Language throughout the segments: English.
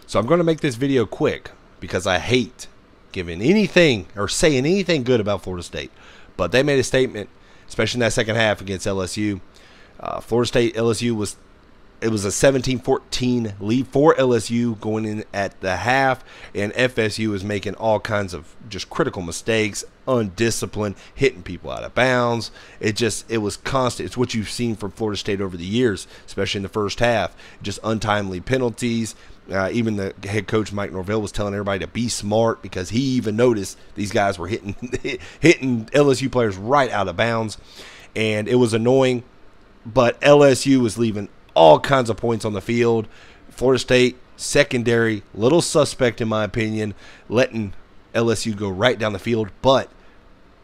So I'm going to make this video quick because I hate giving anything or saying anything good about Florida State. But they made a statement, especially in that second half against LSU. Florida State, LSU was a 17-14 lead for LSU going in at the half, and FSU was making all kinds of just critical mistakes, undisciplined, hitting people out of bounds. It was constant. It's what you've seen from Florida State over the years, especially in the first half. Just untimely penalties. Even the head coach Mike Norvell was telling everybody to be smart because he even noticed these guys were hitting LSU players right out of bounds, and it was annoying. But LSU was leaving all kinds of points on the field. Florida State secondary, little suspect in my opinion, letting LSU go right down the field. But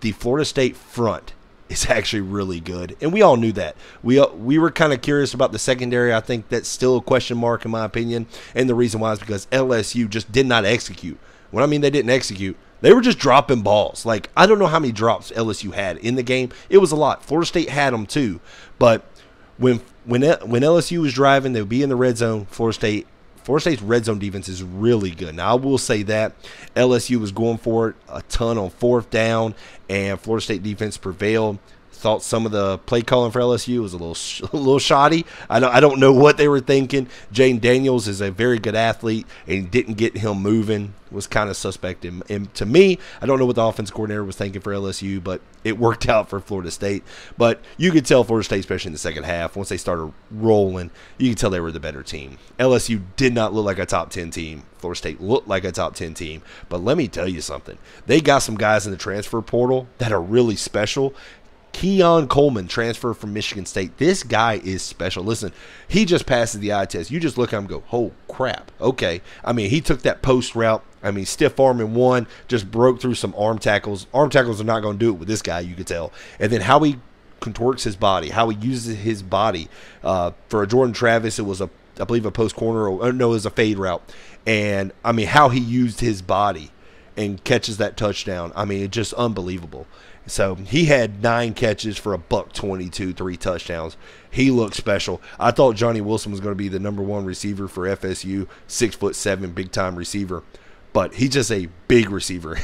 the Florida State front is actually really good, and we all knew that. We were kind of curious about the secondary. I think that's still a question mark in my opinion, and the reason why is because LSU just did not execute. When I mean they didn't execute, they were just dropping balls. Like, I don't know how many drops LSU had in the game. It was a lot. Florida State had them too, but when LSU was driving, they would be in the red zone. Florida State's red zone defense is really good. Now, I will say that LSU was going for it a ton on fourth down, and Florida State defense prevailed. Thought some of the play calling for LSU was a little shoddy. I don't know what they were thinking. Jaden Daniels is a very good athlete, and didn't get him moving. Was kind of suspect. And to me, I don't know what the offense coordinator was thinking for LSU, but it worked out for Florida State. But you could tell Florida State, especially in the second half, once they started rolling, you could tell they were the better team. LSU did not look like a top 10 team. Florida State looked like a top 10 team. But let me tell you something. They got some guys in the transfer portal that are really special. Keon Coleman, transfer from Michigan State. This guy is special. Listen, he just passes the eye test. You just look at him and go, oh, crap. Okay. I mean, he took that post route. I mean, stiff arm in one, just broke through some arm tackles. Arm tackles are not going to do it with this guy, you could tell. And then how he contorts his body, how he uses his body. For a Jordan Travis, it was, I believe, a post corner. Or no, it was a fade route. And, I mean, how he used his body and catches that touchdown. I mean, it's just unbelievable. So he had 9 catches for $122, 3 touchdowns. He looked special. I thought Johnny Wilson was going to be the #1 receiver for FSU, 6'7", big time receiver. But he's just a big receiver.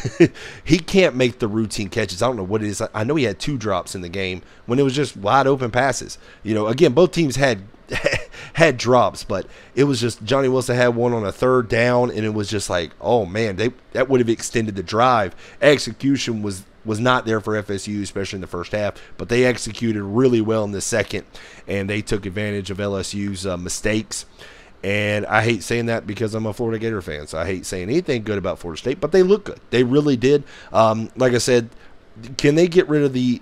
He can't make the routine catches. I don't know what it is. I know he had 2 drops in the game when it was just wide open passes. You know, again, both teams had drops, but it was just Johnny Wilson had one on a 3rd down, and it was just like, oh man, that would have extended the drive. Execution was not there for FSU, especially in the first half, but they executed really well in the second, and they took advantage of LSU's mistakes. And I hate saying that because I'm a Florida Gator fan, so I hate saying anything good about Florida State, but they look good. They really did. Like I said, can they get rid of the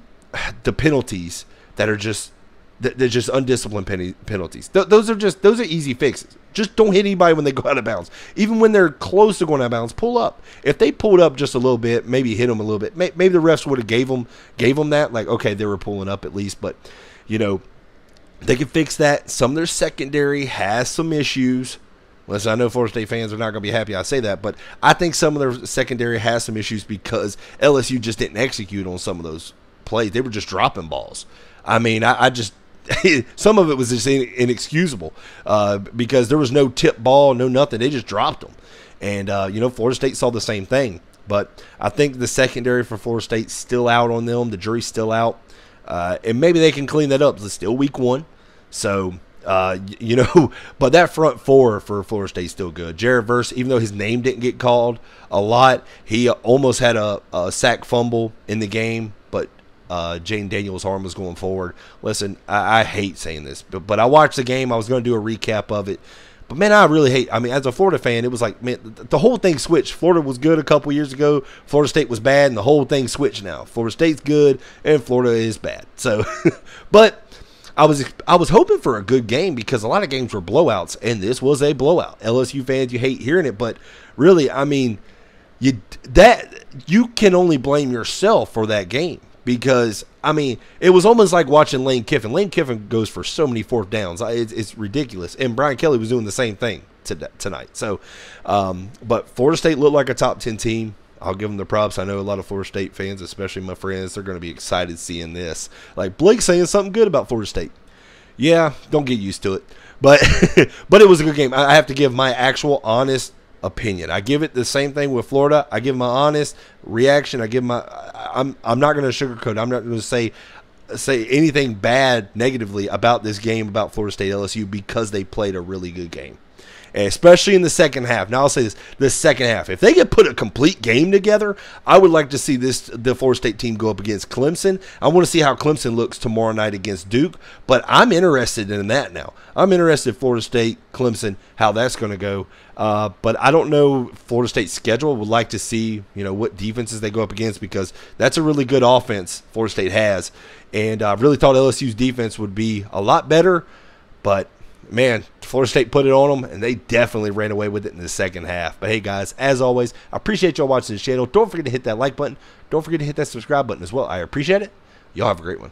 penalties that are just they're just undisciplined penalties? Those are easy fixes. Just don't hit anybody when they go out of bounds. Even when they're close to going out of bounds, pull up. If they pulled up just a little bit, maybe hit them a little bit. Maybe the refs would have gave them that. Like, okay, they were pulling up at least. But, you know, they can fix that. Some of their secondary has some issues. Listen, I know Florida State fans are not going to be happy I say that, but I think some of their secondary has some issues because LSU just didn't execute on some of those plays. They were just dropping balls. I mean, I just some of it was just inexcusable because there was no tip ball, no nothing. They just dropped them. And, you know, Florida State saw the same thing. But I think the secondary for Florida State's still out on them. The jury's still out. And maybe they can clean that up. It's still week 1. So, you know, but that front 4 for Florida State's still good. Jared Verse, even though his name didn't get called a lot, he almost had a sack fumble in the game. But Jaden Daniels' arm was going forward. Listen, I hate saying this, but I watched the game. I was going to do a recap of it. But, man, I really hate – I mean, as a Florida fan, it was like, man, the whole thing switched. Florida was good a couple years ago. Florida State was bad, and the whole thing switched now. Florida State's good, and Florida is bad. So, but I was hoping for a good game because a lot of games were blowouts, and this was a blowout. LSU fans, you hate hearing it, but really, I mean, you can only blame yourself for that game. Because, I mean, it was almost like watching Lane Kiffin. Lane Kiffin goes for so many 4th downs. It's ridiculous. And Brian Kelly was doing the same thing tonight. So, but Florida State looked like a top 10 team. I'll give them the props. I know a lot of Florida State fans, especially my friends, they're going to be excited seeing this. Like, Blake saying something good about Florida State. Yeah, don't get used to it. But but it was a good game. I have to give my actual honest opinion. I give it the same thing with Florida. I give my honest reaction. I give my I'm not going to sugarcoat. I'm not going to say anything bad negatively about this game, about Florida State LSU, because they played a really good game. And especially in the second half. Now I'll say this: the second half, if they could put a complete game together, I would like to see the Florida State team go up against Clemson. I want to see how Clemson looks tomorrow night against Duke. But I'm interested in that now. I'm interested in Florida State, Clemson, how that's going to go. But I don't know Florida State's schedule. Would like to see what defenses they go up against, because that's a really good offense Florida State has. And I really thought LSU's defense would be a lot better, but man, Florida State put it on them, and they definitely ran away with it in the second half. But hey, guys, as always, I appreciate y'all watching this channel. Don't forget to hit that like button. Don't forget to hit that subscribe button as well. I appreciate it. Y'all have a great one.